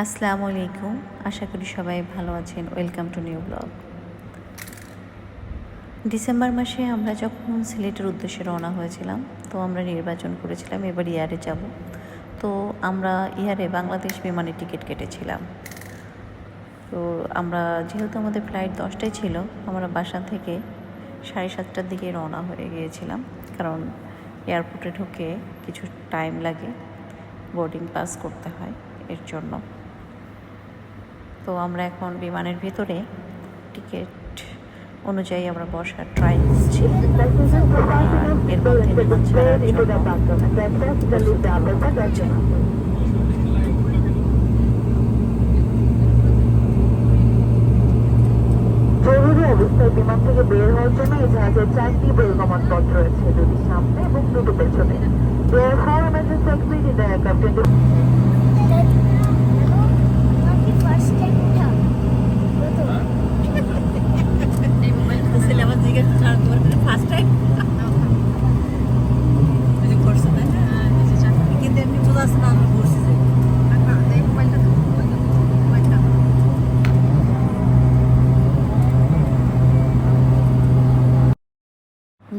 আসসালামু আলাইকুম, আশা করি সবাই ভালো আছেন। Welcome to new blog. December মাসে আমরা যখন সিলেটের উদ্দেশ্যে রওনা হয়েছিলাম, তো আমরা নির্বাচন করেছিলাম এবার ইয়ারে যাব। তো আমরা ইয়ারে বাংলাদেশ বিমানের টিকিট কেটেছিলাম। তো আমরা যেহেতু আমাদের ফ্লাইট 10টায় ছিল, আমরা বাসা থেকে 7:30টার দিকে রওনা হয়ে গিয়েছিলাম, কারণ এয়ারপোর্টে ঢুকে কিছু টাইম লাগে, বোর্ডিং পাস করতে হয়, এর জন্য। তো আমরা এখন বিমানের ভিতরে টিকিট অনুযায়ী আমরা বসার ট্রাই করছি। এর মধ্যে বিমান ছাড়ার জন্য জরুরি অবস্থায় বিমান থেকে বের হওয়ার জন্য এই জাহাজের 4টি বহির্গমন পথ রয়েছে, 2টি সামনে এবং 2টি পেছনে। There are 4 emergency exits in the aircraft.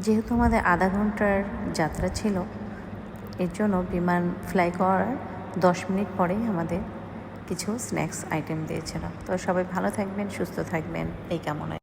যেহেতু আমাদের আধা ঘন্টার যাত্রা ছিল, এর জন্য বিমান ফ্লাই করার 10 মিনিট পরেই আমাদের কিছু স্ন্যাক্স আইটেম দিয়েছিল। তো সবাই ভালো থাকবেন, সুস্থ থাকবেন এই কামনায়।